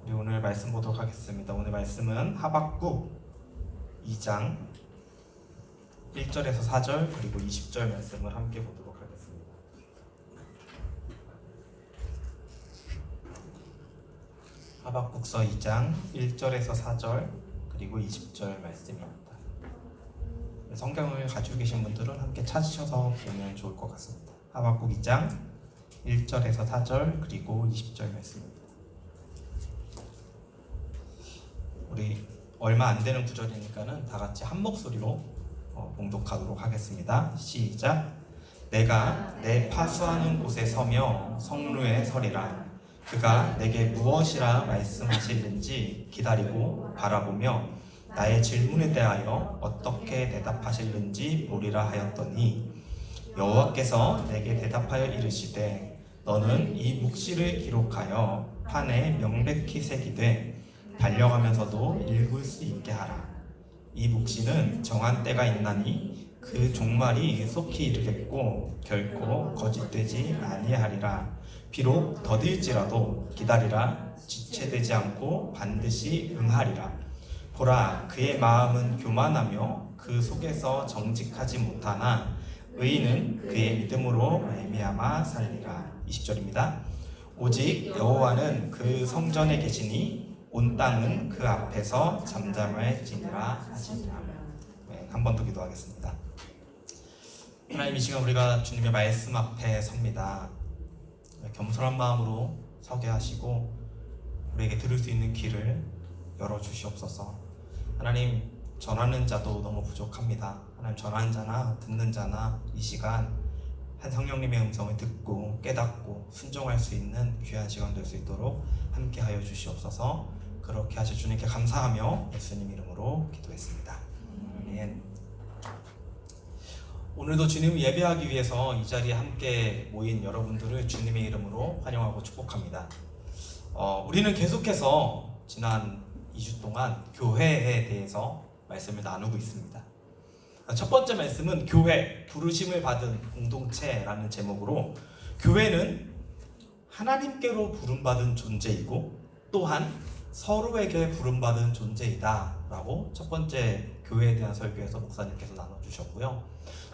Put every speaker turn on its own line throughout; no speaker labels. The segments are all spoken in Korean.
우리 오늘 말씀 보도록 하겠습니다. 오늘 말씀은 하박국 2장 1절에서 4절 그리고 20절 말씀을 함께 보도록 하겠습니다. 하박국서 2장 1절에서 4절 그리고 20절 말씀입니다. 성경을 가지고 계신 분들은 함께 찾으셔서 보면 좋을 것 같습니다. 하박국 2장 1절에서 4절 그리고 20절 말씀입니다. 우리 얼마 안 되는 구절이니까는 다 같이 한 목소리로 봉독하도록 하겠습니다. 시작. 내가 내 파수하는 곳에 서며 성루에 서리라. 그가 내게 무엇이라 말씀하실는지 기다리고 바라보며 나의 질문에 대하여 어떻게 대답하실는지 보리라 하였더니 여호와께서 내게 대답하여 이르시되 너는 이 묵시를 기록하여 판에 명백히 새기되 달려가면서도 읽을 수 있게 하라. 이 묵시는 정한 때가 있나니 그 종말이 속히 이르겠고 결코 거짓되지 아니하리라. 비록 더딜지라도 기다리라. 지체되지 않고 반드시 응하리라. 보라, 그의 마음은 교만하며 그 속에서 정직하지 못하나 의인은 그의 믿음으로 말미암아 살리라. 20절입니다. 오직 여호와는 그 성전에 계시니 온 땅은 그 앞에서 잠잠할지니라 하시니라. 한 번 더 기도하겠습니다. 하나님, 이 시간 우리가 주님의 말씀 앞에 섭니다. 겸손한 마음으로 서게 하시고 우리에게 들을 수 있는 귀를 열어주시옵소서. 하나님, 전하는 자도 너무 부족합니다. 하나님, 전하는 자나 듣는 자나 이 시간 한 성령님의 음성을 듣고 깨닫고 순종할 수 있는 귀한 시간 될 수 있도록 함께하여 주시옵소서. 그렇게 하실 주님께 감사하며 예수님 이름으로 기도했습니다. 아멘. 오늘도 주님을 예배하기 위해서 이 자리에 함께 모인 여러분들을 주님의 이름으로 환영하고 축복합니다. 우리는 계속해서 지난 2주 동안 교회에 대해서 말씀을 나누고 있습니다. 첫 번째 말씀은 교회, 부르심을 받은 공동체라는 제목으로 교회는 하나님께로 부름받은 존재이고 또한 서로에게 부름받은 존재이다 라고 첫 번째 교회에 대한 설교에서 목사님께서 나눠주셨고요.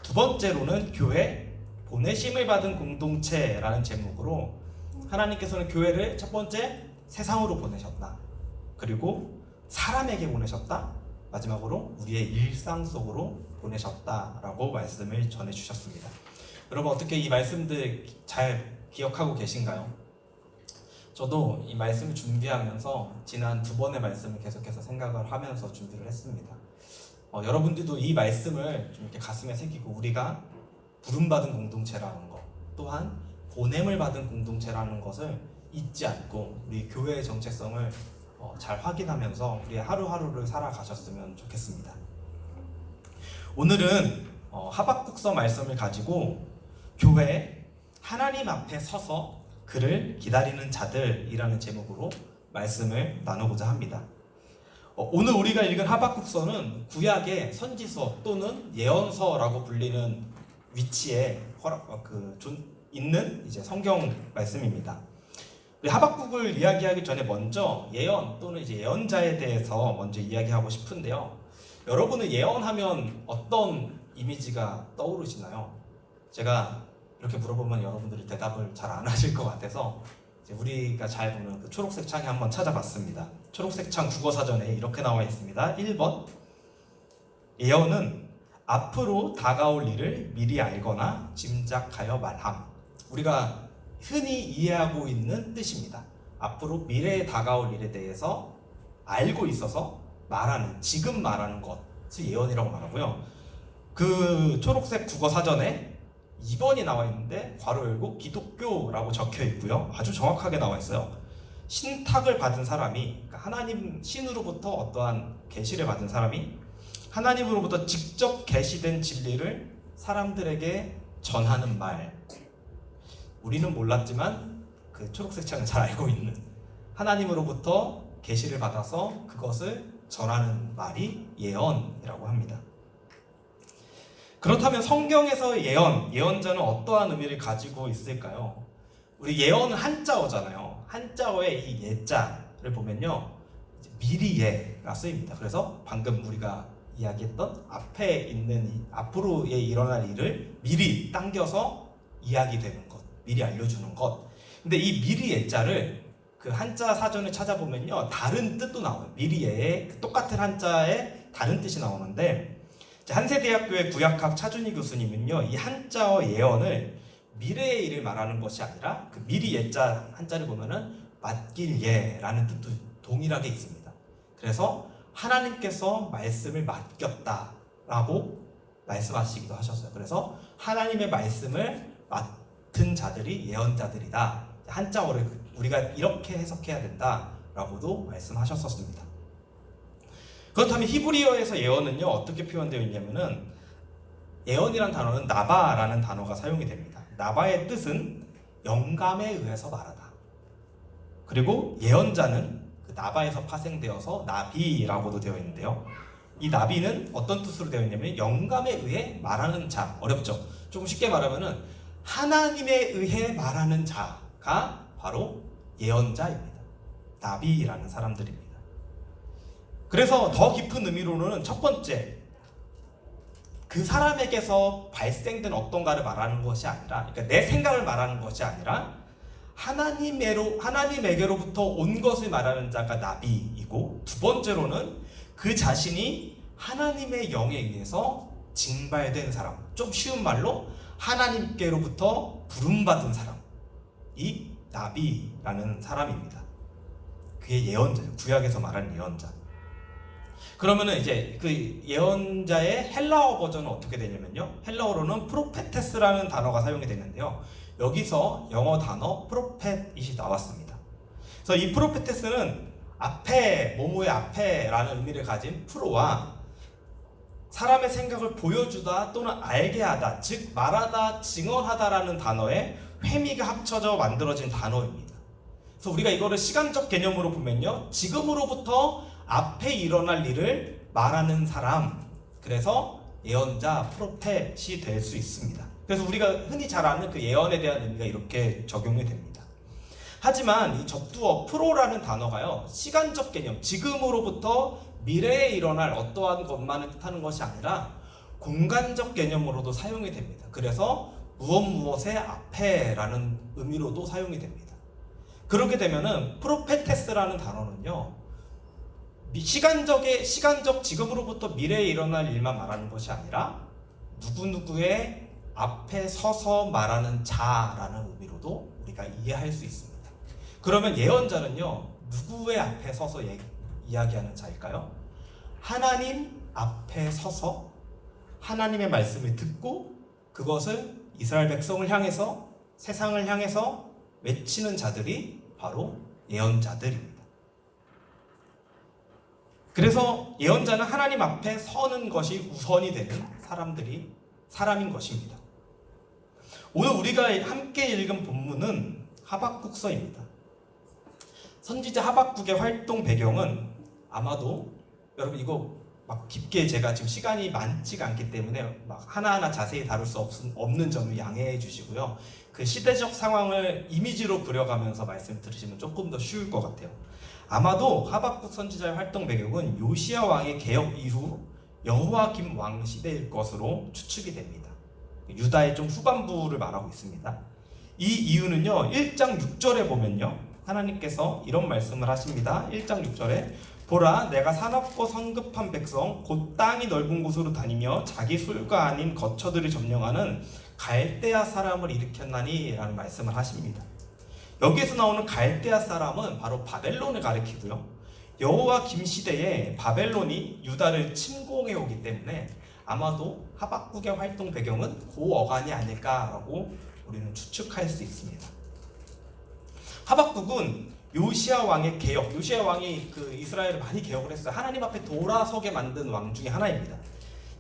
두 번째로는 교회, 보내심을 받은 공동체라는 제목으로 하나님께서는 교회를 첫 번째 세상으로 보내셨다. 그리고 사람에게 보내셨다. 마지막으로 우리의 일상 속으로 보내셨다라고 말씀을 전해주셨습니다. 여러분, 어떻게 이 말씀들 잘 기억하고 계신가요? 저도 이 말씀을 준비하면서 지난 두 번의 말씀을 계속해서 생각을 하면서 준비를 했습니다. 여러분들도 이 말씀을 좀 이렇게 가슴에 새기고 우리가 부름받은 공동체라는 것, 또한 보냄을 받은 공동체라는 것을 잊지 않고 우리 교회의 정체성을 잘 확인하면서 우리의 하루하루를 살아가셨으면 좋겠습니다. 오늘은 하박국서 말씀을 가지고 교회, 하나님 앞에 서서 그를 기다리는 자들이라는 제목으로 말씀을 나누고자 합니다. 오늘 우리가 읽은 하박국서는 구약의 선지서 또는 예언서라고 불리는 위치에 있는 이제 성경 말씀입니다. 우리 하박국을 이야기하기 전에 먼저 예언 또는 이제 예언자에 대해서 먼저 이야기하고 싶은데요. 여러분은 예언하면 어떤 이미지가 떠오르시나요? 제가 이렇게 물어보면 여러분들이 대답을 잘 안 하실 것 같아서 이제 우리가 잘 보는 그 초록색 창에 한번 찾아봤습니다. 초록색 창 국어사전에 이렇게 나와 있습니다. 1번, 예언은 앞으로 다가올 일을 미리 알거나 짐작하여 말함. 우리가 흔히 이해하고 있는 뜻입니다. 앞으로 미래에 다가올 일에 대해서 알고 있어서 말하는, 지금 말하는 것을 예언이라고 말하고요. 그 초록색 국어사전에 2번이 나와 있는데 괄호 열고 기독교라고 적혀 있고요. 아주 정확하게 나와 있어요. 신탁을 받은 사람이, 그러니까 하나님 신으로부터 어떠한 계시를 받은 사람이 하나님으로부터 직접 계시된 진리를 사람들에게 전하는 말. 우리는 몰랐지만 그 초록색 창은 잘 알고 있는, 하나님으로부터 계시를 받아서 그것을 전하는 말이 예언이라고 합니다. 그렇다면 성경에서 예언자는 어떠한 의미를 가지고 있을까요? 우리 예언은 한자어잖아요. 한자어의 이 예자를 보면요, 미리예가 쓰입니다. 그래서 방금 우리가 이야기했던 앞에 있는 앞으로에 일어날 일을 미리 당겨서 이야기되는 것, 미리 알려주는 것. 근데 이 미리 예자를 그 한자 사전을 찾아보면요, 다른 뜻도 나와요. 미리예의 똑같은 한자에 다른 뜻이 나오는데, 한세대학교의 구약학 차준희 교수님은요, 이 한자어 예언을 미래의 일을 말하는 것이 아니라 그 미리 예자 한자를 보면은 맡길 예라는 뜻도 동일하게 있습니다. 그래서 하나님께서 말씀을 맡겼다라고 말씀하시기도 하셨어요. 그래서 하나님의 말씀을 맡은 자들이 예언자들이다. 한자어를 우리가 이렇게 해석해야 된다라고도 말씀하셨었습니다. 그렇다면 히브리어에서 예언은요, 어떻게 표현되어 있냐면은, 예언이란 단어는 나바라는 단어가 사용이 됩니다. 나바의 뜻은 영감에 의해서 말하다. 그리고 예언자는 그 나바에서 파생되어서 나비라고도 되어 있는데요, 이 나비는 어떤 뜻으로 되어 있냐면 영감에 의해 말하는 자. 어렵죠? 조금 쉽게 말하면은 하나님에 의해 말하는 자가 바로 예언자입니다. 나비라는 사람들입니다. 그래서 더 깊은 의미로는 첫 번째, 그 사람에게서 발생된 어떤가를 말하는 것이 아니라, 그러니까 내 생각을 말하는 것이 아니라 하나님에게로부터 온 것을 말하는 자가 나비이고, 두 번째로는 그 자신이 하나님의 영에 의해서 징발된 사람, 좀 쉬운 말로 하나님께로부터 부름받은 사람이 나비라는 사람입니다. 그게 예언자예요. 구약에서 말하는 예언자. 그러면은 이제 그 예언자의 헬라어 버전은 어떻게 되냐면요, 헬라어로는 프로페테스라는 단어가 사용이 되는데요, 여기서 영어 단어 프로펫이 나왔습니다. 그래서 이 프로페테스는 앞에, 뭐뭐의 앞에라는 의미를 가진 프로와 사람의 생각을 보여주다 또는 알게 하다, 즉 말하다, 증언하다라는 단어의 회미가 합쳐져 만들어진 단어입니다. 그래서 우리가 이거를 시간적 개념으로 보면요, 지금으로부터 앞에 일어날 일을 말하는 사람, 그래서 예언자, 프로펫이 될 수 있습니다. 그래서 우리가 흔히 잘 아는 그 예언에 대한 의미가 이렇게 적용이 됩니다. 하지만 이 접두어 프로라는 단어가요, 시간적 개념, 지금으로부터 미래에 일어날 어떠한 것만을 뜻하는 것이 아니라 공간적 개념으로도 사용이 됩니다. 그래서 무엇의 앞에라는 의미로도 사용이 됩니다. 그렇게 되면은 프로페테스라는 단어는요, 시간적 지금으로부터 미래에 일어날 일만 말하는 것이 아니라 누구누구의 앞에 서서 말하는 자라는 의미로도 우리가 이해할 수 있습니다. 그러면 예언자는요, 누구의 앞에 서서 이야기하는 자일까요? 하나님 앞에 서서 하나님의 말씀을 듣고 그것을 이스라엘 백성을 향해서, 세상을 향해서 외치는 자들이 바로 예언자들입니다. 그래서 예언자는 하나님 앞에 서는 것이 우선이 되는 사람인 것입니다. 오늘 우리가 함께 읽은 본문은 하박국서입니다. 선지자 하박국의 활동 배경은 아마도, 여러분 이거 막 깊게 제가 지금 시간이 많지가 않기 때문에 막 하나하나 자세히 다룰 수 없는 점을 양해해 주시고요, 그 시대적 상황을 이미지로 그려가면서 말씀 들으시면 조금 더 쉬울 것 같아요. 아마도 하박국 선지자의 활동 배경은 요시야 왕의 개혁 이후 여호와김 왕 시대일 것으로 추측이 됩니다. 유다의 좀 후반부를 말하고 있습니다. 이 이유는요, 1장 6절에 보면요, 하나님께서 이런 말씀을 하십니다. 1장 6절에 보라, 내가 사납고 성급한 백성 곧 땅이 넓은 곳으로 다니며 자기 술가 아닌 거처들을 점령하는 갈대아 사람을 일으켰나니 라는 말씀을 하십니다. 여기에서 나오는 갈대아 사람은 바로 바벨론을 가리키고요, 여호와 김 시대에 바벨론이 유다를 침공해 오기 때문에 아마도 하박국의 활동 배경은 그 어간이 아닐까라고 우리는 추측할 수 있습니다. 하박국은 요시야 왕의 개혁, 요시야 왕이 그 이스라엘을 많이 개혁을 했어요. 하나님 앞에 돌아서게 만든 왕 중에 하나입니다.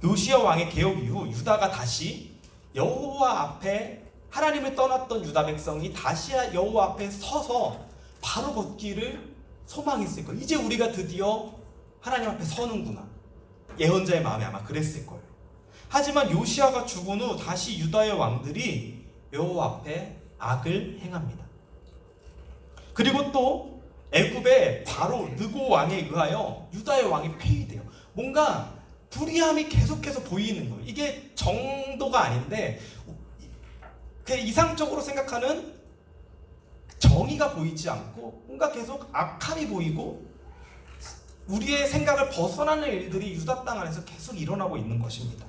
요시야 왕의 개혁 이후 유다가 다시 여호와 앞에, 하나님을 떠났던 유다 백성이 다시 여호와 앞에 서서 바로 걷기를 소망했을 거예요. 이제 우리가 드디어 하나님 앞에 서는구나. 예언자의 마음이 아마 그랬을 거예요. 하지만 요시야가 죽은 후 다시 유다의 왕들이 여호와 앞에 악을 행합니다. 그리고 또 애굽의 바로 느고 왕에 의하여 유다의 왕이 폐위돼요. 뭔가 불의함이 계속해서 보이는 거예요. 이게 정도가 아닌데 그냥 이상적으로 생각하는 정의가 보이지 않고 뭔가 계속 악함이 보이고 우리의 생각을 벗어나는 일들이 유다 땅 안에서 계속 일어나고 있는 것입니다.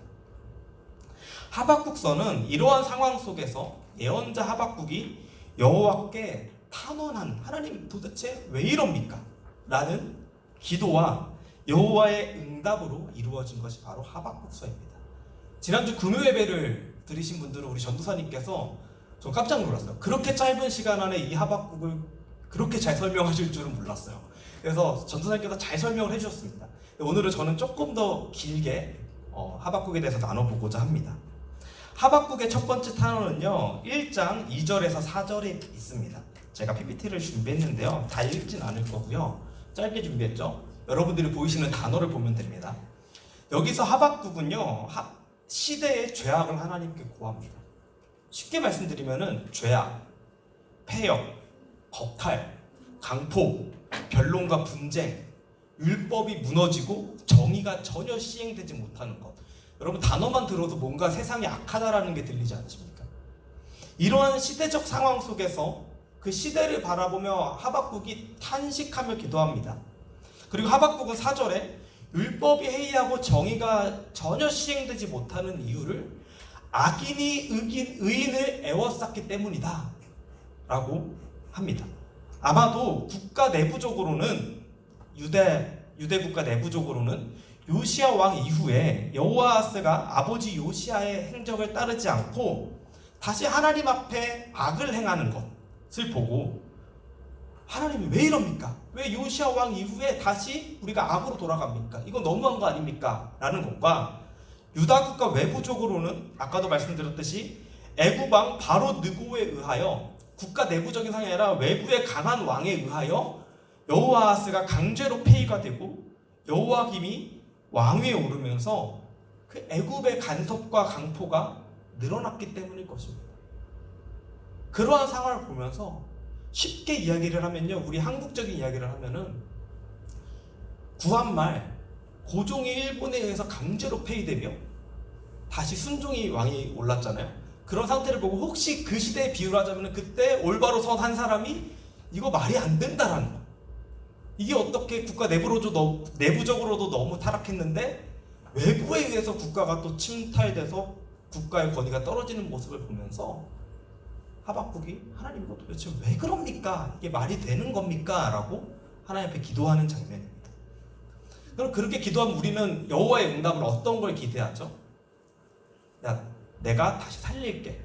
하박국서는 이러한 상황 속에서 예언자 하박국이 여호와께 탄원한, 하나님 도대체 왜 이럽니까? 라는 기도와 여호와의 응답으로 이루어진 것이 바로 하박국서입니다. 지난주 금요 예배를 들으신 분들은 우리 전도사님께서 좀 깜짝 놀랐어요. 그렇게 짧은 시간 안에 이 하박국을 그렇게 잘 설명하실 줄은 몰랐어요. 그래서 전도사님께서 잘 설명을 해주셨습니다. 오늘은 저는 조금 더 길게 하박국에 대해서 나눠보고자 합니다. 하박국의 첫 번째 탄원은요 1장 2절에서 4절에 있습니다. 제가 PPT를 준비했는데요 다 읽진 않을 거고요 짧게 준비했죠. 여러분들이 보이시는 단어를 보면 됩니다. 여기서 하박국은요 시대의 죄악을 하나님께 고합니다. 쉽게 말씀드리면은 죄악, 폐역, 거탈, 강포, 변론과 분쟁, 율법이 무너지고 정의가 전혀 시행되지 못하는 것. 여러분 단어만 들어도 뭔가 세상이 악하다라는 게 들리지 않으십니까? 이러한 시대적 상황 속에서 그 시대를 바라보며 하박국이 탄식하며 기도합니다. 그리고 하박국은 4절에 율법이 해이하고 정의가 전혀 시행되지 못하는 이유를 악인이 의인을 애워쌌기 때문이다 라고 합니다. 아마도 국가 내부적으로는 유대 국가 내부적으로는 요시야 왕 이후에 여호아하스가 아버지 요시야의 행적을 따르지 않고 다시 하나님 앞에 악을 행하는 것을 보고 하나님이 왜 이럽니까? 왜 요시야 왕 이후에 다시 우리가 악으로 돌아갑니까? 이건 너무한 거 아닙니까? 라는 것과 유다 국가 외부적으로는 아까도 말씀드렸듯이 애굽 왕 바로 느고에 의하여 국가 내부적인 상황이 아니라 외부의 강한 왕에 의하여 여호아하스가 강제로 폐위가 되고 여호와김이 왕위에 오르면서 그 애굽의 간섭과 강포가 늘어났기 때문일 것입니다. 그러한 상황을 보면서 쉽게 이야기를 하면요, 우리 한국적인 이야기를 하면은 구한말 고종이 일본에 의해서 강제로 폐위되며 다시 순종이 왕이 올랐잖아요. 그런 상태를 보고 혹시 그 시대에 비유를 하자면 그때 올바로 선 한 사람이 이거 말이 안 된다라는 거. 이게 어떻게 국가 내부적으로도 너무 타락했는데 외부에 의해서 국가가 또 침탈돼서 국가의 권위가 떨어지는 모습을 보면서 하박국이 하나님 이거 도대체 왜 그럽니까? 이게 말이 되는 겁니까? 라고 하나님 앞에 기도하는 장면입니다. 그럼 그렇게 기도하면 우리는 여호와의 응답을 어떤 걸 기대하죠? 야, 내가 다시 살릴게.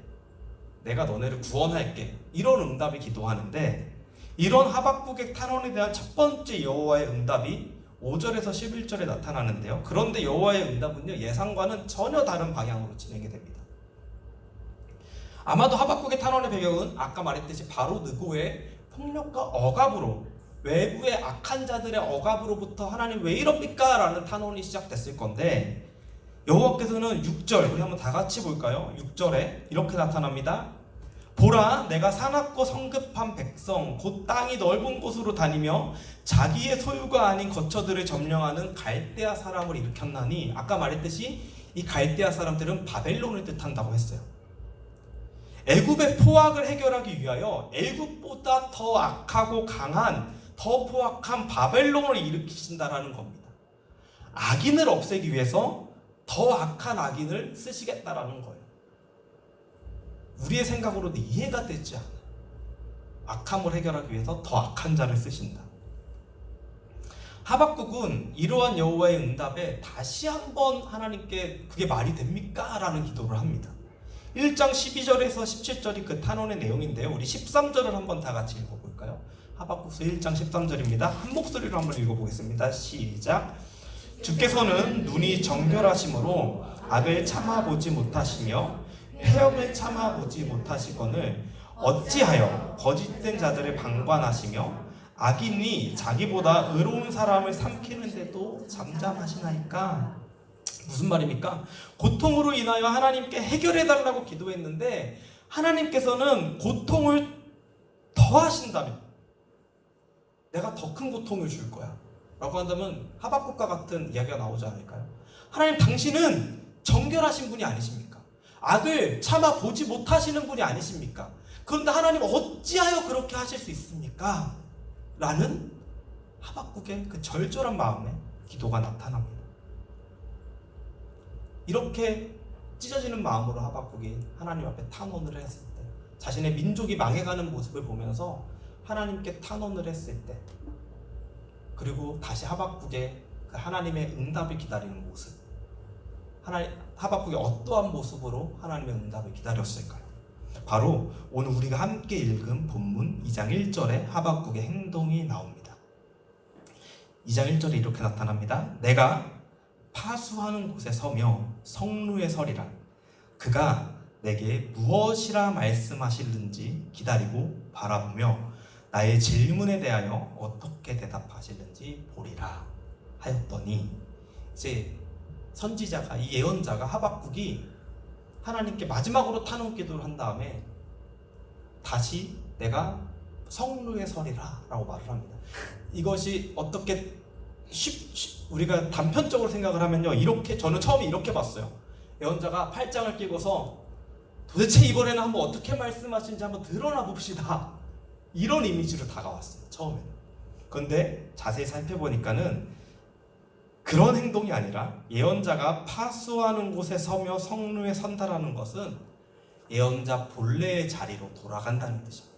내가 너네를 구원할게. 이런 응답을 기도하는데 이런 하박국의 탄원에 대한 첫 번째 여호와의 응답이 5절에서 11절에 나타나는데요. 그런데 여호와의 응답은요, 예상과는 전혀 다른 방향으로 진행이 됩니다. 아마도 하박국의 탄원의 배경은 아까 말했듯이 바로 느고의 폭력과 억압으로, 외부의 악한 자들의 억압으로부터 하나님 왜 이럽니까? 라는 탄원이 시작됐을 건데 여호와께서는 6절, 우리 한번 다 같이 볼까요? 6절에 이렇게 나타납니다. 보라, 내가 사납고 성급한 백성 곧 땅이 넓은 곳으로 다니며 자기의 소유가 아닌 거처들을 점령하는 갈대아 사람을 일으켰나니, 아까 말했듯이 이 갈대아 사람들은 바벨론을 뜻한다고 했어요. 애굽의 포악을 해결하기 위하여 애굽보다 더 악하고 강한, 더 포악한 바벨론을 일으키신다라는 겁니다. 악인을 없애기 위해서 더 악한 악인을 쓰시겠다라는 거예요. 우리의 생각으로도 이해가 되지 않아요. 악함을 해결하기 위해서 더 악한 자를 쓰신다. 하박국은 이러한 여호와의 응답에 다시 한번 하나님께 그게 말이 됩니까? 라는 기도를 합니다. 1장 12절에서 17절이 그 탄원의 내용인데요. 우리 13절을 한번 다 같이 읽어볼까요? 하박국서 1장 13절입니다. 한 목소리로 한번 읽어보겠습니다. 시작. 주께서는 눈이 정결하심으로 악을 참아보지 못하시며 폐역을 참아보지 못하시거늘 어찌하여 거짓된 자들을 방관하시며 악인이 자기보다 의로운 사람을 삼키는데도 잠잠하시나이까? 무슨 말입니까? 고통으로 인하여 하나님께 해결해달라고 기도했는데 하나님께서는 고통을 더하신다면, 내가 더 큰 고통을 줄 거야 라고 한다면 하박국과 같은 이야기가 나오지 않을까요? 하나님, 당신은 정결하신 분이 아니십니까? 악을 참아 보지 못하시는 분이 아니십니까? 그런데 하나님 어찌하여 그렇게 하실 수 있습니까? 라는 하박국의 그 절절한 마음에 기도가 나타납니다. 이렇게 찢어지는 마음으로 하박국이 하나님 앞에 탄원을 했을 때, 자신의 민족이 망해가는 모습을 보면서 하나님께 탄원을 했을 때, 그리고 다시 하박국의 그 하나님의 응답을 기다리는 모습, 하박국이 어떠한 모습으로 하나님의 응답을 기다렸을까요? 바로 오늘 우리가 함께 읽은 본문 2장 1절에 하박국의 행동이 나옵니다. 2장 1절에 이렇게 나타납니다. 내가 파수하는 곳에 서며 성루에 서리라. 그가 내게 무엇이라 말씀하실는지 기다리고 바라보며 나의 질문에 대하여 어떻게 대답하실는지 보리라 하였더니, 이제 선지자가, 이 예언자가, 하박국이 하나님께 마지막으로 탄원 기도를 한 다음에 다시 내가 성루에 서리라 라고 말을 합니다. 이것이 어떻게 우리가 단편적으로 생각을 하면요, 이렇게, 저는 처음에 이렇게 봤어요. 예언자가 팔짱을 끼고서 도대체 이번에는 한번 어떻게 말씀하시는지 한번 드러나 봅시다, 이런 이미지로 다가왔어요, 처음에는. 그런데 자세히 살펴보니까는 그런 행동이 아니라, 예언자가 파수하는 곳에 서며 성루에 선다라는 것은 예언자 본래의 자리로 돌아간다는 뜻입니다.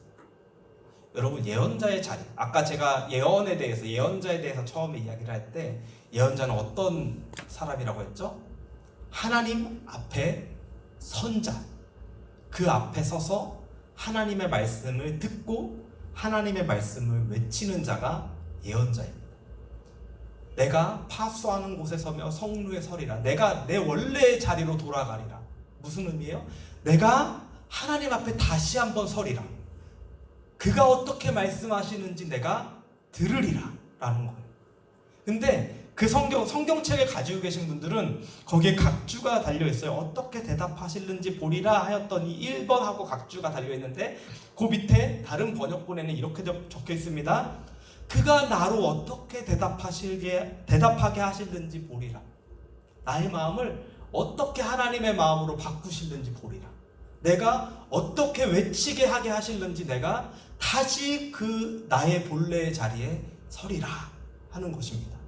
여러분, 예언자의 자리, 아까 제가 예언자에 대해서 처음에 이야기를 할 때 예언자는 어떤 사람이라고 했죠? 하나님 앞에 선자, 그 앞에 서서 하나님의 말씀을 듣고 하나님의 말씀을 외치는 자가 예언자입니다. 내가 파수하는 곳에 서며 성루에 서리라. 내가 내 원래의 자리로 돌아가리라. 무슨 의미예요? 내가 하나님 앞에 다시 한번 서리라. 그가 어떻게 말씀하시는지 내가 들으리라 라는 거예요. 근데 그 성경책을 가지고 계신 분들은 거기에 각주가 달려있어요. 어떻게 대답하실는지 보리라 하였더니 1번하고 각주가 달려있는데, 그 밑에 다른 번역본에는 이렇게 적혀 있습니다. 그가 나로 어떻게 대답하게 하실는지 보리라. 나의 마음을 어떻게 하나님의 마음으로 바꾸실는지 보리라. 내가 어떻게 외치게 하게 하실는지 내가 다시 그 나의 본래의 자리에 서리라 하는 것입니다.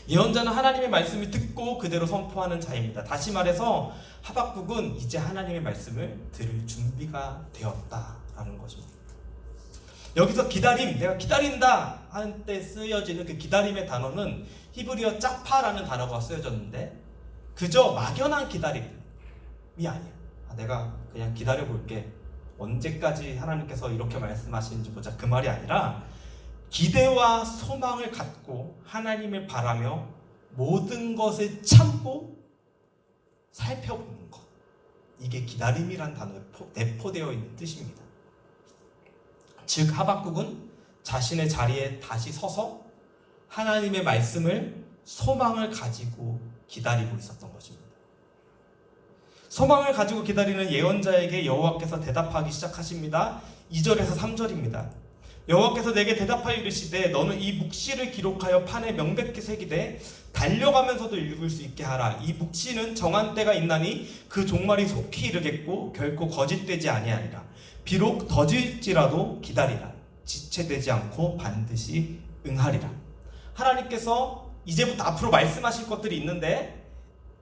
예언자는 하나님의 말씀을 듣고 그대로 선포하는 자입니다. 다시 말해서 하박국은 이제 하나님의 말씀을 들을 준비가 되었다라는 것입니다. 여기서 기다림, 내가 기다린다 하는 때 쓰여지는 그 기다림의 단어는 히브리어 짜파라는 단어가 쓰여졌는데, 그저 막연한 기다림이 아니에요. 내가 그냥 기다려볼게, 언제까지 하나님께서 이렇게 말씀하시는지 보자, 그 말이 아니라 기대와 소망을 갖고 하나님을 바라며 모든 것을 참고 살펴보는 것, 이게 기다림이란 단어에 내포되어 있는 뜻입니다. 즉 하박국은 자신의 자리에 다시 서서 하나님의 말씀을 소망을 가지고 기다리고 있었던 것입니다. 소망을 가지고 기다리는 예언자에게 여호와께서 대답하기 시작하십니다. 2절에서 3절입니다. 여호와께서 내게 대답하여 이르시되 너는 이 묵시를 기록하여 판에 명백히 새기되 달려가면서도 읽을 수 있게 하라. 이 묵시는 정한 때가 있나니 그 종말이 속히 이르겠고 결코 거짓되지 아니하리라. 비록 더딜지라도 기다리라. 지체되지 않고 반드시 응하리라. 하나님께서 이제부터 앞으로 말씀하실 것들이 있는데,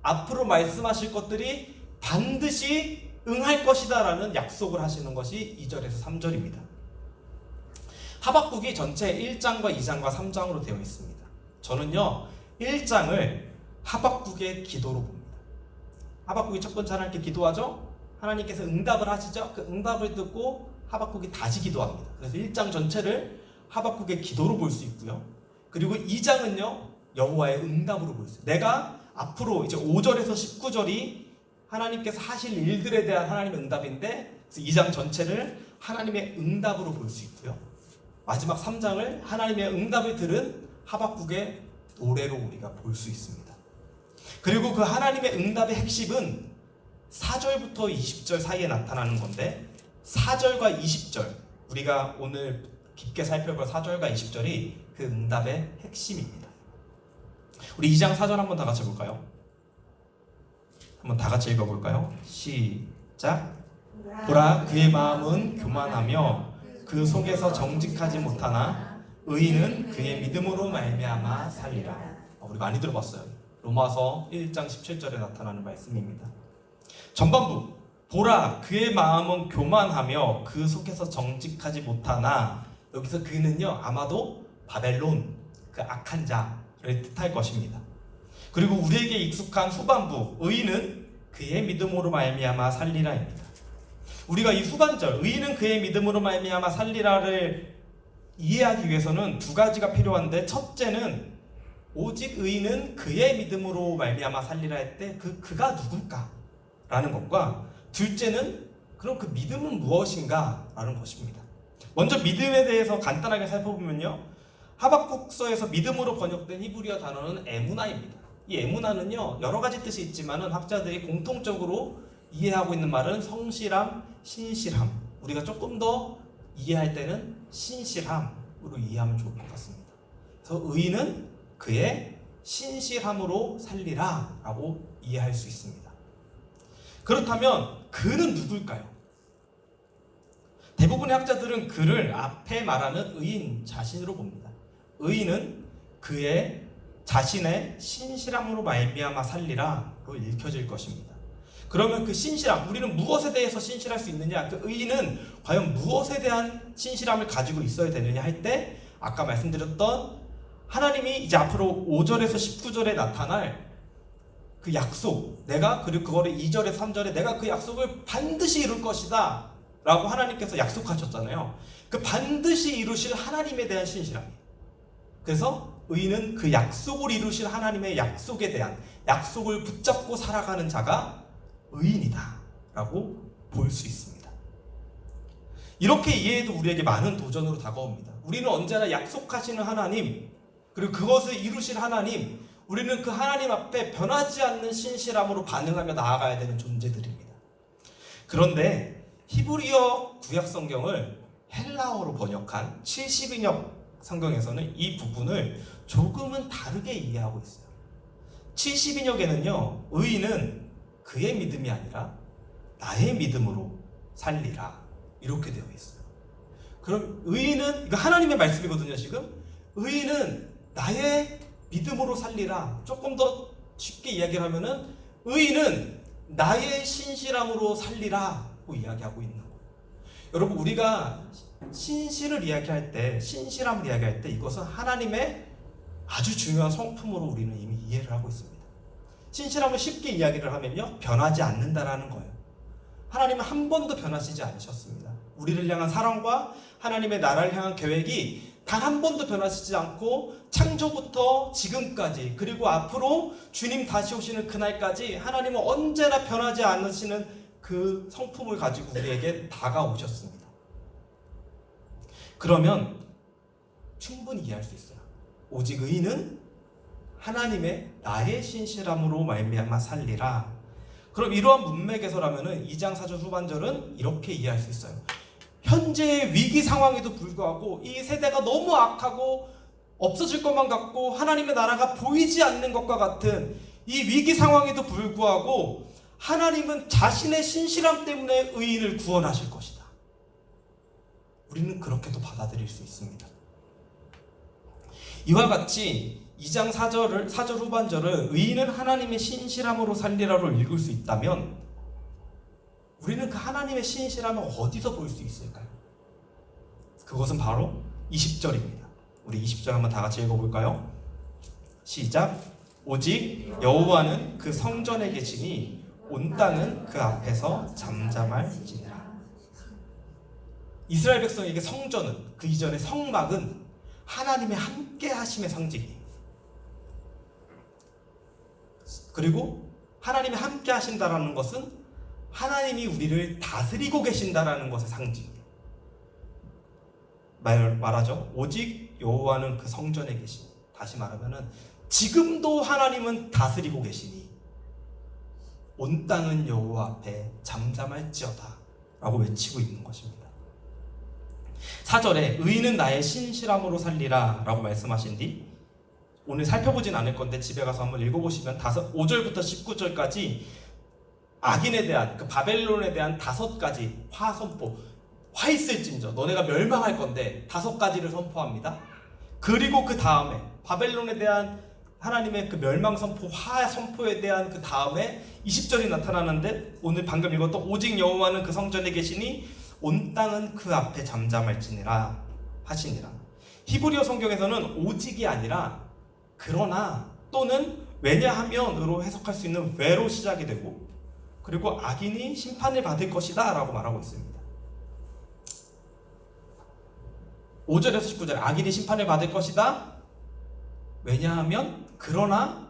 앞으로 말씀하실 것들이 반드시 응할 것이다 라는 약속을 하시는 것이 2절에서 3절입니다. 하박국이 전체 1장과 2장과 3장으로 되어 있습니다. 저는요 1장을 하박국의 기도로 봅니다. 하박국이 첫 번째 하나님께 기도하죠. 하나님께서 응답을 하시죠. 그 응답을 듣고 하박국이 다시 기도합니다. 그래서 1장 전체를 하박국의 기도로 볼 수 있고요. 그리고 2장은요 여호와의 응답으로 볼 수 있어요. 내가 앞으로 이제 5절에서 19절이 하나님께서 하실 일들에 대한 하나님의 응답인데, 그래서 2장 전체를 하나님의 응답으로 볼 수 있고요. 마지막 3장을 하나님의 응답을 들은 하박국의 노래로 우리가 볼 수 있습니다. 그리고 그 하나님의 응답의 핵심은 4절부터 20절 사이에 나타나는 건데, 4절과 20절, 우리가 오늘 깊게 살펴볼 4절과 20절이 그 응답의 핵심입니다. 우리 2장 4절 한번 다 같이 볼까요? 한번 다 같이 읽어볼까요? 시작. 보라, 그의 마음은 교만하며 그 속에서 정직하지 못하나 의인은 그의 믿음으로 말미암아 살리라. 우리 많이 들어봤어요. 로마서 1장 17절에 나타나는 말씀입니다. 전반부, 보라, 그의 마음은 교만하며 그 속에서 정직하지 못하나, 여기서 그는요 아마도 바벨론, 그 악한 자를 뜻할 것입니다. 그리고 우리에게 익숙한 후반부, 의인은 그의 믿음으로 말미암아 살리라입니다. 우리가 이 후반절, 의인은 그의 믿음으로 말미암아 살리라를 이해하기 위해서는 두 가지가 필요한데, 첫째는 오직 의인은 그의 믿음으로 말미암아 살리라 할 때 그가 누굴까? 라는 것과, 둘째는 그럼 그 믿음은 무엇인가? 라는 것입니다. 먼저 믿음에 대해서 간단하게 살펴보면요, 하박국서에서 믿음으로 번역된 히브리어 단어는 에무나입니다. 이 에무나는요 여러 가지 뜻이 있지만은 학자들이 공통적으로 이해하고 있는 말은 성실함, 신실함. 우리가 조금 더 이해할 때는 신실함으로 이해하면 좋을 것 같습니다. 그래서 의인은 그의 신실함으로 살리라 라고 이해할 수 있습니다. 그렇다면 그는 누굴까요? 대부분의 학자들은 그를 앞에 말하는 의인 자신으로 봅니다. 의인은 그의 자신의 신실함으로 말미암아 살리라로 읽혀질 것입니다. 그러면 그 신실함, 우리는 무엇에 대해서 신실할 수 있느냐, 그 의인은 과연 무엇에 대한 신실함을 가지고 있어야 되느냐 할 때, 아까 말씀드렸던 하나님이 이제 앞으로 5절에서 19절에 나타날 그 약속, 내가 그리고 그거를 2절에 3절에 내가 그 약속을 반드시 이룰 것이다 라고 하나님께서 약속하셨잖아요. 그 반드시 이루실 하나님에 대한 신실함. 그래서 의인은 그 약속을 이루실 하나님의 약속에 대한, 약속을 붙잡고 살아가는 자가 의인이다 라고 볼 수 있습니다. 이렇게 이해해도 우리에게 많은 도전으로 다가옵니다. 우리는 언제나 약속하시는 하나님, 그리고 그것을 이루실 하나님, 우리는 그 하나님 앞에 변하지 않는 신실함으로 반응하며 나아가야 되는 존재들입니다. 그런데 히브리어 구약 성경을 헬라어로 번역한 70인역 성경에서는 이 부분을 조금은 다르게 이해하고 있어요. 70인역에는요 의인은 그의 믿음이 아니라 나의 믿음으로 살리라 이렇게 되어 있어요. 그럼 의인은, 이거 하나님의 말씀이거든요. 지금 의인은 나의 믿음으로 살리라. 조금 더 쉽게 이야기를 하면은 의인은 나의 신실함으로 살리라고 이야기하고 있는 거예요. 여러분, 우리가 신실을 이야기할 때, 신실함을 이야기할 때 이것은 하나님의 아주 중요한 성품으로 우리는 이미 이해를 하고 있습니다. 신실함을 쉽게 이야기를 하면요, 변하지 않는다라는 거예요. 하나님은 한 번도 변하시지 않으셨습니다. 우리를 향한 사랑과 하나님의 나라를 향한 계획이 단 한 번도 변하시지 않고 창조부터 지금까지, 그리고 앞으로 주님 다시 오시는 그날까지 하나님은 언제나 변하지 않으시는 그 성품을 가지고 우리에게 다가오셨습니다. 그러면 충분히 이해할 수 있어요. 오직 의인은 하나님의 나의 신실함으로 말미암아 살리라. 그럼 이러한 문맥에서라면은 2장 4절 후반절은 이렇게 이해할 수 있어요. 현재의 위기 상황에도 불구하고 이 세대가 너무 악하고 없어질 것만 같고 하나님의 나라가 보이지 않는 것과 같은 이 위기 상황에도 불구하고 하나님은 자신의 신실함 때문에 의인을 구원하실 것이다. 우리는 그렇게도 받아들일 수 있습니다. 이와 같이 2장 4절 후반절을 의인은 하나님의 신실함으로 살리라로 읽을 수 있다면 우리는 그 하나님의 신실함을 어디서 볼 수 있을까요? 그것은 바로 20절입니다. 우리 20절 한번 다 같이 읽어볼까요? 시작. 오직 여호와는 그 성전에 계시니 온 땅은 그 앞에서 잠잠할지니라. 이스라엘 백성에게 성전은, 그 이전의 성막은 하나님의 함께 하심의 상징이에요. 그리고 하나님이 함께 하신다라는 것은 하나님이 우리를 다스리고 계신다라는 것의 상징이에요. 말하죠. 오직 여호와는 그 성전에 계시니. 다시 말하면은 지금도 하나님은 다스리고 계시니 온 땅은 여호와 앞에 잠잠할지어다 라고 외치고 있는 것입니다. 4절에 의인은 나의 신실함으로 살리라 라고 말씀하신 뒤 오늘 살펴보진 않을 건데 집에 가서 한번 읽어보시면 5절부터 19절까지 악인에 대한 그 바벨론에 대한 5가지 화 선포, 화 있을진저 너네가 멸망할 건데 5가지를 선포합니다. 그리고 그 다음에 바벨론에 대한 하나님의 그 멸망 선포, 화 선포에 대한 그 다음에 20절이 나타나는데 오늘 방금 읽었던 오직 여호와는 그 성전에 계시니 온 땅은 그 앞에 잠잠할지니라 하시니라. 히브리어 성경에서는 오직이 아니라 그러나 또는 왜냐하면으로 해석할 수 있는 왜로 시작이 되고 그리고 악인이 심판을 받을 것이다 라고 말하고 있습니다. 5절에서 19절 악인이 심판을 받을 것이다. 왜냐하면 그러나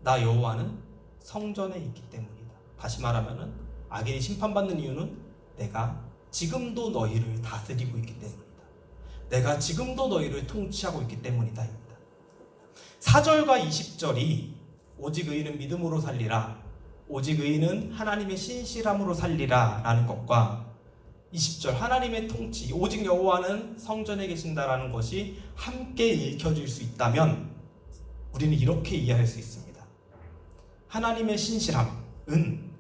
나 여호와는 성전에 있기 때문이다. 다시 말하면 악인이 심판받는 이유는 내가 지금도 너희를 다스리고 있기 때문이다. 내가 지금도 너희를 통치하고 있기 때문이다. 4절과 20절이 오직 의인은 믿음으로 살리라, 오직 의인은 하나님의 신실함으로 살리라 라는 것과 20절 하나님의 통치, 오직 여호와는 성전에 계신다라는 것이 함께 읽혀질 수 있다면 우리는 이렇게 이해할 수 있습니다. 하나님의 신실함은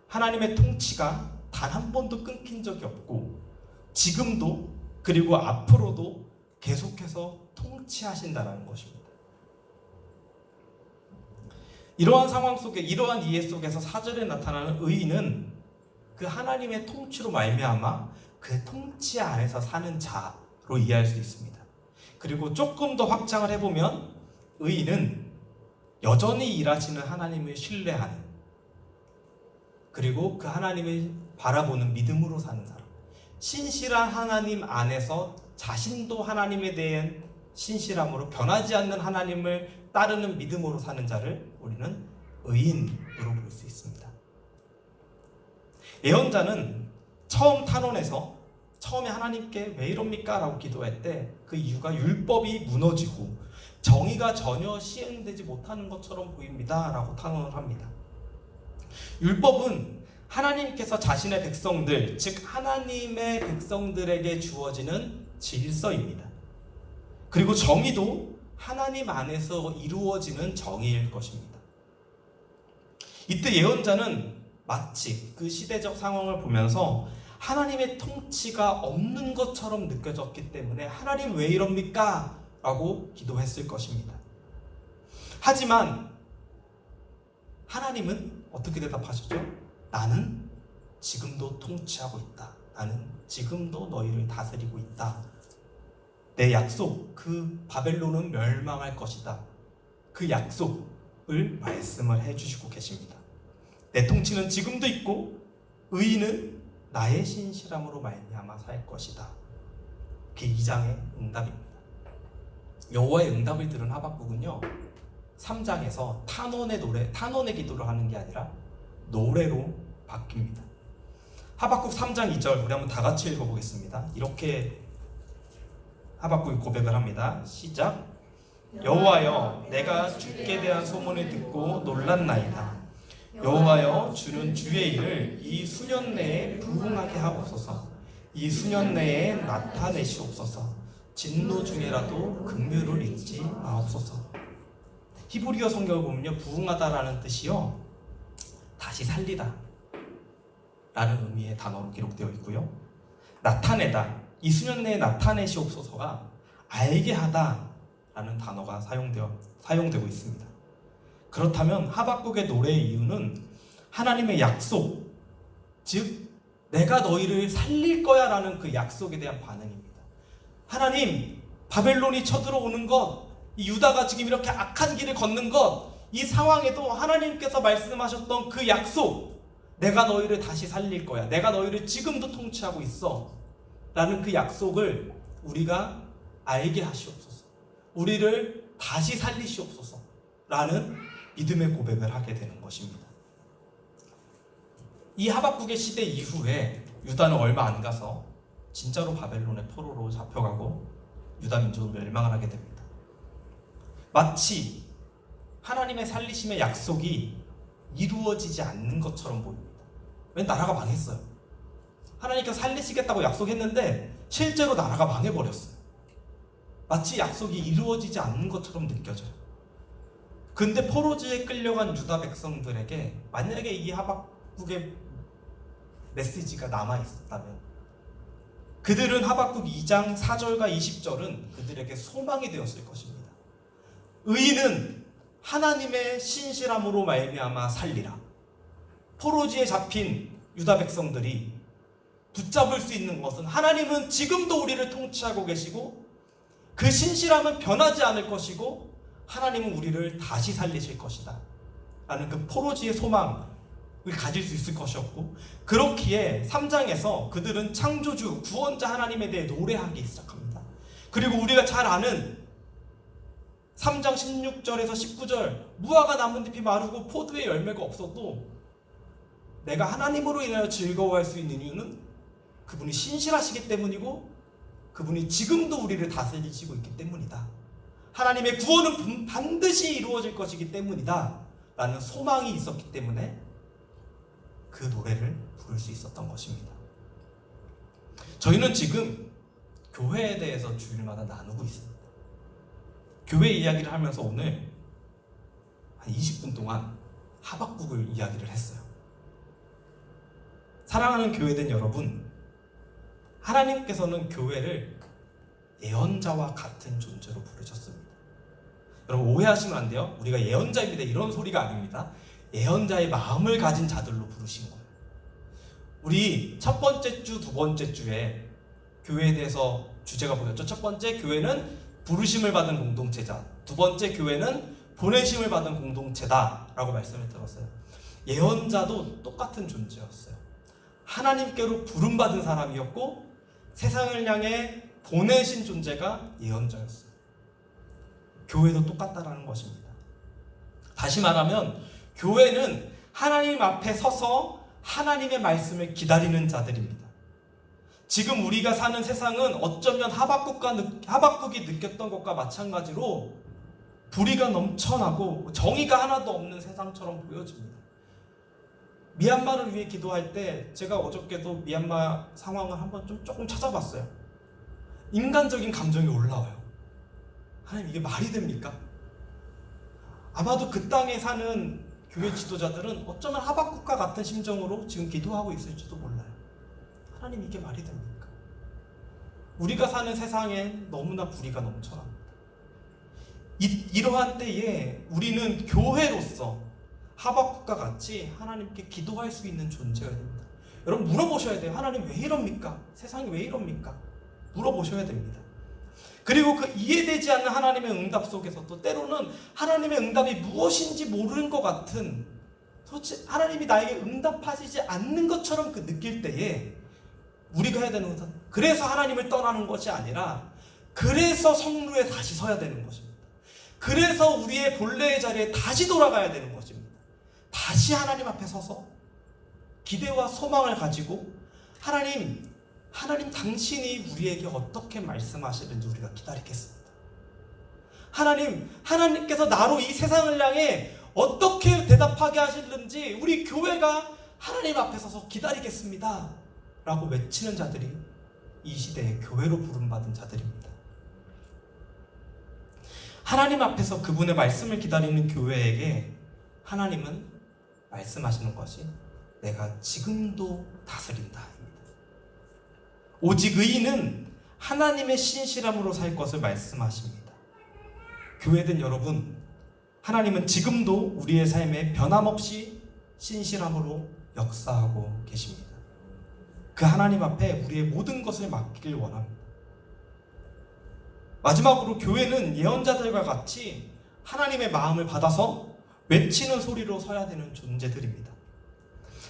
하나님의 통치가 단 한 번도 끊긴 적이 없고 지금도 그리고 앞으로도 계속해서 통치하신다는 것입니다. 이러한 상황 속에 이러한 이해 속에서 4절에 나타나는 의인은 그 하나님의 통치로 말미암아 그 통치 안에서 사는 자로 이해할 수 있습니다. 그리고 조금 더 확장을 해보면 의인은 여전히 일하시는 하나님을 신뢰하는 그리고 그 하나님을 바라보는 믿음으로 사는 사람, 신실한 하나님 안에서 자신도 하나님에 대한 신실함으로 변하지 않는 하나님을 따르는 믿음으로 사는 자를 우리는 의인으로 볼 수 있습니다. 예언자는 처음 탄원해서 처음에 하나님께 왜 이럽니까? 라고 기도할 때 그 이유가 율법이 무너지고 정의가 전혀 시행되지 못하는 것처럼 보입니다 라고 탄원을 합니다. 율법은 하나님께서 자신의 백성들, 즉 하나님의 백성들에게 주어지는 질서입니다. 그리고 정의도 하나님 안에서 이루어지는 정의일 것입니다. 이때 예언자는 마치 그 시대적 상황을 보면서 하나님의 통치가 없는 것처럼 느껴졌기 때문에 하나님 왜 이럽니까? 라고 기도했을 것입니다. 하지만 하나님은 어떻게 대답하셨죠? 나는 지금도 통치하고 있다. 나는 지금도 너희를 다스리고 있다. 내 약속, 그 바벨론은 멸망할 것이다. 그 약속을 말씀을 해주시고 계십니다. 내 통치는 지금도 있고 의인은 나의 신실함으로 말미암아 살 것이다. 그게 2장의 응답입니다. 여호와의 응답을 들은 하박국은요 3장에서 탄원의 기도를 하는 게 아니라 노래로 바뀝니다. 하박국 3장 2절 우리 한번 다 같이 읽어보겠습니다. 이렇게 하박국이 고백을 합니다. 시작. 여호와여 내가 주께 대한 소문을 듣고 놀랐나이다. 여호와여 주는 주의 일을 이 수년 내에 부응하게 하옵소서. 이 수년 내에 나타내시옵소서. 진노 중에라도 긍휼을 잊지 마옵소서. 히브리어 성경을 보면요 부응하다라는 뜻이요 다시 살리다 라는 의미의 단어로 기록되어 있고요, 나타내다, 이 수년 내에 나타내시옵소서가 알게 하다 라는 단어가 사용되고 있습니다. 그렇다면 하박국의 노래의 이유는 하나님의 약속, 즉 내가 너희를 살릴 거야 라는 그 약속에 대한 반응입니다. 하나님, 바벨론이 쳐들어오는 것, 이 유다가 지금 이렇게 악한 길을 걷는 것, 이 상황에도 하나님께서 말씀하셨던 그 약속, 내가 너희를 다시 살릴 거야, 내가 너희를 지금도 통치하고 있어 라는 그 약속을 우리가 알게 하시옵소서, 우리를 다시 살리시옵소서 라는 믿음의 고백을 하게 되는 것입니다. 이 하박국의 시대 이후에 유다는 얼마 안 가서 진짜로 바벨론의 포로로 잡혀가고 유다 민족은 멸망을 하게 됩니다. 마치 하나님의 살리심의 약속이 이루어지지 않는 것처럼 보입니다. 왜? 나라가 망했어요. 하나님께서 살리시겠다고 약속했는데 실제로 나라가 망해버렸어요. 마치 약속이 이루어지지 않는 것처럼 느껴져요. 근데 포로지에 끌려간 유다 백성들에게 만약에 이 하박국의 메시지가 남아있었다면 그들은 하박국 2장 4절과 20절은 그들에게 소망이 되었을 것입니다. 의인은 하나님의 신실함으로 말미암아 살리라. 포로지에 잡힌 유다 백성들이 붙잡을 수 있는 것은 하나님은 지금도 우리를 통치하고 계시고 그 신실함은 변하지 않을 것이고 하나님은 우리를 다시 살리실 것이다 라는 그 포로지의 소망을 가질 수 있을 것이었고, 그렇기에 3장에서 그들은 창조주 구원자 하나님에 대해 노래하기 시작합니다. 그리고 우리가 잘 아는 3장 16절에서 19절, 무화과 나뭇잎이 마르고 포도의 열매가 없어도 내가 하나님으로 인하여 즐거워할 수 있는 이유는 그분이 신실하시기 때문이고 그분이 지금도 우리를 다스리시고 있기 때문이다. 하나님의 구원은 반드시 이루어질 것이기 때문이다 라는 소망이 있었기 때문에 그 노래를 부를 수 있었던 것입니다. 저희는 지금 교회에 대해서 주일마다 나누고 있습니다. 교회 이야기를 하면서 오늘 한 20분 동안 하박국을 이야기를 했어요. 사랑하는 교회된 여러분, 하나님께서는 교회를 예언자와 같은 존재로 부르셨습니다. 여러분 오해하시면 안 돼요. 우리가 예언자입니다 이런 소리가 아닙니다. 예언자의 마음을 가진 자들로 부르신 거예요. 우리 첫 번째 주, 두 번째 주에 교회에 대해서 주제가 뭐였죠? 첫 번째, 교회는 부르심을 받은 공동체자. 두 번째, 교회는 보내심을 받은 공동체다 라고 말씀을 들었어요. 예언자도 똑같은 존재였어요. 하나님께로 부름받은 사람이었고 세상을 향해 보내신 존재가 예언자였어요. 교회도 똑같다라는 것입니다. 다시 말하면 교회는 하나님 앞에 서서 하나님의 말씀을 기다리는 자들입니다. 지금 우리가 사는 세상은 어쩌면 하박국이 느꼈던 것과 마찬가지로 불의가 넘쳐나고 정의가 하나도 없는 세상처럼 보여집니다. 미얀마를 위해 기도할 때 제가 어저께도 미얀마 상황을 한번 조금 찾아봤어요. 인간적인 감정이 올라와요. 하나님, 이게 말이 됩니까? 아마도 그 땅에 사는 교회 지도자들은 어쩌면 하박국과 같은 심정으로 지금 기도하고 있을지도 몰라요. 하나님, 이게 말이 됩니까? 우리가 사는 세상에 너무나 불의가 넘쳐납니다. 이러한 때에 우리는 교회로서 하박국과 같이 하나님께 기도할 수 있는 존재가 됩니다. 여러분 물어보셔야 돼요. 하나님 왜 이럽니까? 세상이 왜 이럽니까? 물어보셔야 됩니다. 그리고 그 이해되지 않는 하나님의 응답 속에서도 때로는 하나님의 응답이 무엇인지 모르는 것 같은, 도대체 하나님이 나에게 응답하시지 않는 것처럼 그 느낄 때에 우리가 해야 되는 것은 그래서 하나님을 떠나는 것이 아니라 그래서 성루에 다시 서야 되는 것입니다. 그래서 우리의 본래의 자리에 다시 돌아가야 되는 것입니다. 다시 하나님 앞에 서서 기대와 소망을 가지고 하나님 당신이 우리에게 어떻게 말씀하시는지 우리가 기다리겠습니다. 하나님께서 나로 이 세상을 향해 어떻게 대답하게 하시는지 우리 교회가 하나님 앞에 서서 기다리겠습니다 라고 외치는 자들이 이 시대의 교회로 부름받은 자들입니다. 하나님 앞에서 그분의 말씀을 기다리는 교회에게 하나님은 말씀하시는 것이 내가 지금도 다스린다. 오직 의인은 하나님의 신실함으로 살 것을 말씀하십니다. 교회된 여러분, 하나님은 지금도 우리의 삶에 변함없이 신실함으로 역사하고 계십니다. 그 하나님 앞에 우리의 모든 것을 맡기길 원합니다. 마지막으로 교회는 예언자들과 같이 하나님의 마음을 받아서 외치는 소리로 서야 되는 존재들입니다.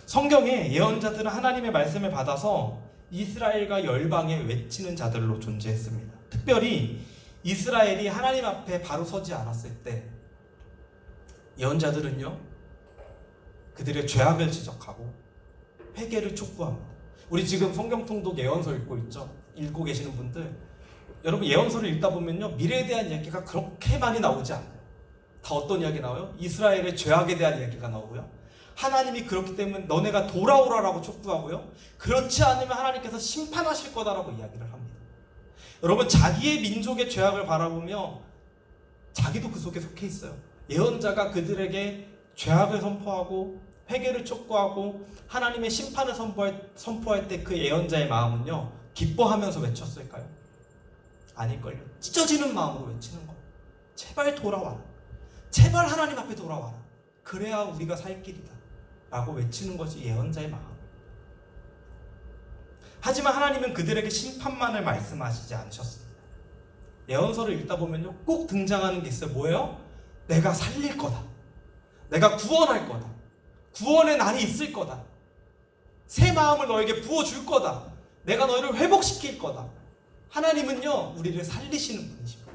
성경에 예언자들은 하나님의 말씀을 받아서 이스라엘과 열방에 외치는 자들로 존재했습니다. 특별히 이스라엘이 하나님 앞에 바로 서지 않았을 때 예언자들은요, 그들의 죄악을 지적하고 회개를 촉구합니다. 우리 지금 성경 통독 예언서 읽고 계시는 분들, 여러분 예언서를 읽다 보면요, 미래에 대한 이야기가 그렇게 많이 나오지 않아요. 다 어떤 이야기 나와요? 이스라엘의 죄악에 대한 이야기가 나오고요, 하나님이 그렇기 때문에 너네가 돌아오라라고 촉구하고요, 그렇지 않으면 하나님께서 심판하실 거다라고 이야기를 합니다. 여러분, 자기의 민족의 죄악을 바라보며 자기도 그 속에 속해 있어요. 예언자가 그들에게 죄악을 선포하고 회개를 촉구하고 하나님의 심판을 선포할 때 그 예언자의 마음은요, 기뻐하면서 외쳤을까요? 아닐걸요. 찢어지는 마음으로 외치는 거예요. 제발 돌아와라. 제발 하나님 앞에 돌아와라. 그래야 우리가 살 길이다 라고 외치는 것이 예언자의 마음. 하지만 하나님은 그들에게 심판만을 말씀하시지 않으셨습니다. 예언서를 읽다 보면요, 꼭 등장하는 게 있어요. 뭐예요? 내가 살릴 거다. 내가 구원할 거다. 구원의 날이 있을 거다. 새 마음을 너에게 부어줄 거다. 내가 너희를 회복시킬 거다. 하나님은요, 우리를 살리시는 분이십니다.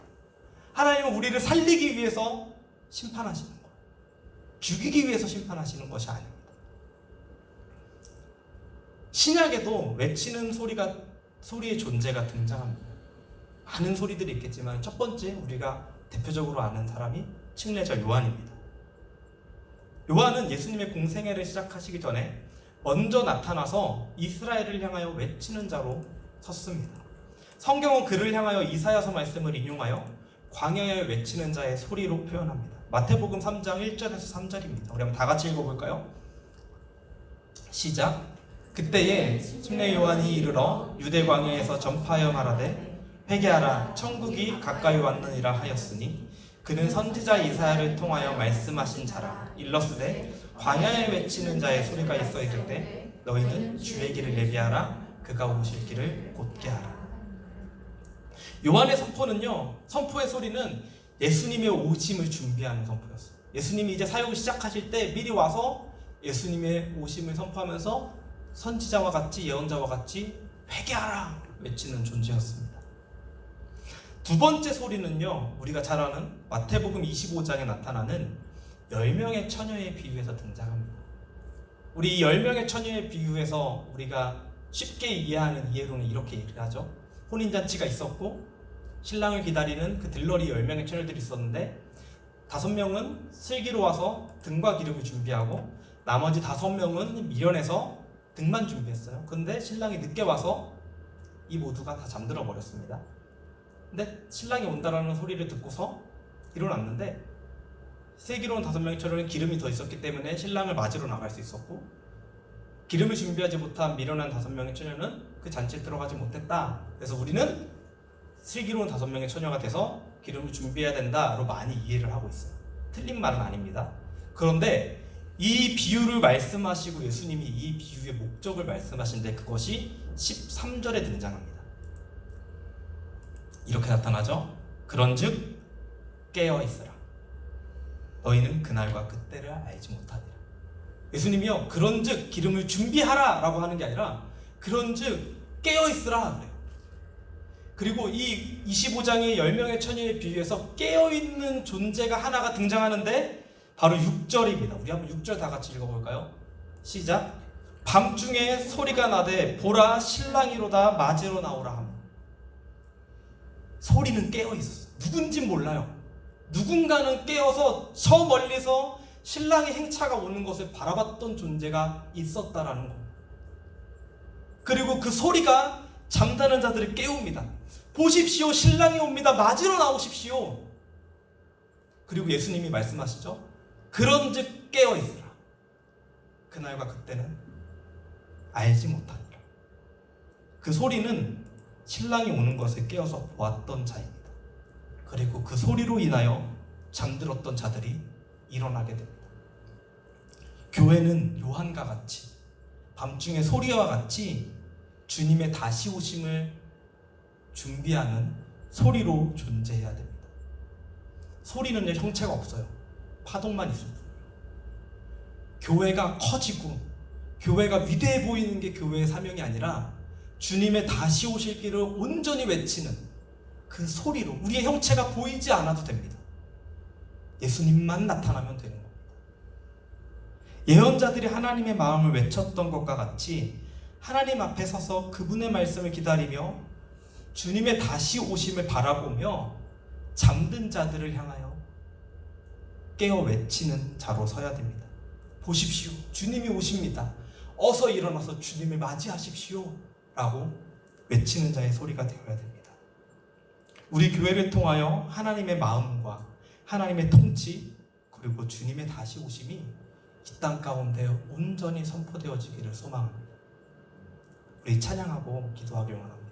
하나님은 우리를 살리기 위해서 심판하시는 거예요. 죽이기 위해서 심판하시는 것이 아닙니다. 신약에도 외치는 소리의 존재가 등장합니다. 많은 소리들이 있겠지만 첫 번째, 우리가 대표적으로 아는 사람이 침례자 요한입니다. 요한은 예수님의 공생애를 시작하시기 전에 먼저 나타나서 이스라엘을 향하여 외치는 자로 섰습니다. 성경은 그를 향하여 이사야서 말씀을 인용하여 광야에 외치는 자의 소리로 표현합니다. 마태복음 3장 1절에서 3절입니다. 우리 한번 다 같이 읽어볼까요? 시작. 그때에 침례 요한이 이르러 유대 광야에서 전파하여 말하되 회개하라, 천국이 가까이 왔느니라 하였으니 그는 선지자 이사야를 통하여 말씀하신 자라. 일러스되 광야에 외치는 자의 소리가 있어 이르되 너희는 주의 길을 예비하라, 그가 오실 길을 곧게 하라. 요한의 선포의 소리는 예수님의 오심을 준비하는 선포였어요. 예수님이 이제 사역을 시작하실 때 미리 와서 예수님의 오심을 선포하면서 선지자와 같이, 예언자와 같이 회개하라 외치는 존재였습니다. 두 번째 소리는요, 우리가 잘 아는 마태복음 25장에 나타나는 10명의 처녀의 비유에서 등장합니다. 우리 이 10명의 처녀의 비유에서 우리가 쉽게 이해하는 이해로는 이렇게 얘기하죠. 혼인잔치가 있었고 신랑을 기다리는 그 들러리 10명의 처녀들이 있었는데 5명은 슬기로 와서 등과 기름을 준비하고 나머지 5명은 미련해서 등만 준비했어요. 근데 신랑이 늦게 와서 이 모두가 다 잠들어 버렸습니다. 근데 신랑이 온다라는 소리를 듣고서 일어났는데 슬기로운 5명의 처녀는 기름이 더 있었기 때문에 신랑을 맞으러 나갈 수 있었고, 기름을 준비하지 못한 미련한 5명의 처녀는 그 잔치에 들어가지 못했다. 그래서 우리는 슬기로운 5명의 처녀가 돼서 기름을 준비해야 된다로 많이 이해를 하고 있어요. 틀린 말은 아닙니다. 그런데 이 비유를 말씀하시고 예수님이 이 비유의 목적을 말씀하신데 그것이 13절에 등장합니다. 이렇게 나타나죠. 그런즉 깨어있으라. 너희는 그날과 그때를 알지 못하리라. 예수님이요, 그런즉 기름을 준비하라 라고 하는 게 아니라 그런즉 깨어있으라 그래요. 그리고 이 25장의 10명의 처녀의 비유에서 깨어있는 존재가 하나가 등장하는데 바로 6절입니다. 우리 한번 6절 다 같이 읽어볼까요? 시작. 밤중에 소리가 나되 보라, 신랑이로다, 맞으러 나오라 함. 소리는 깨어있었어요. 누군진 몰라요. 누군가는 깨어서 저 멀리서 신랑의 행차가 오는 것을 바라봤던 존재가 있었다라는 겁니다. 그리고 그 소리가 잠자는 자들을 깨웁니다. 보십시오, 신랑이 옵니다. 맞으러 나오십시오. 그리고 예수님이 말씀하시죠. 그런즉 깨어있으라. 그날과 그때는 알지 못하니라. 그 소리는 신랑이 오는 것을 깨어서 보았던 자입니다. 그리고 그 소리로 인하여 잠들었던 자들이 일어나게 됩니다. 교회는 요한과 같이 밤중에 소리와 같이 주님의 다시 오심을 준비하는 소리로 존재해야 됩니다. 소리는 형체가 없어요. 파동만 있을 뿐이에요. 교회가 커지고 교회가 위대해 보이는 게 교회의 사명이 아니라 주님의 다시 오실 길을 온전히 외치는 그 소리로, 우리의 형체가 보이지 않아도 됩니다. 예수님만 나타나면 되는 겁니다. 예언자들이 하나님의 마음을 외쳤던 것과 같이 하나님 앞에 서서 그분의 말씀을 기다리며 주님의 다시 오심을 바라보며 잠든 자들을 향하여 깨어 외치는 자로 서야 됩니다. 보십시오, 주님이 오십니다. 어서 일어나서 주님을 맞이하십시오 라고 외치는 자의 소리가 되어야 됩니다. 우리 교회를 통하여 하나님의 마음과 하나님의 통치 그리고 주님의 다시 오심이 이 땅 가운데 온전히 선포되어지기를 소망합니다. 우리 찬양하고 기도하길 원합니다.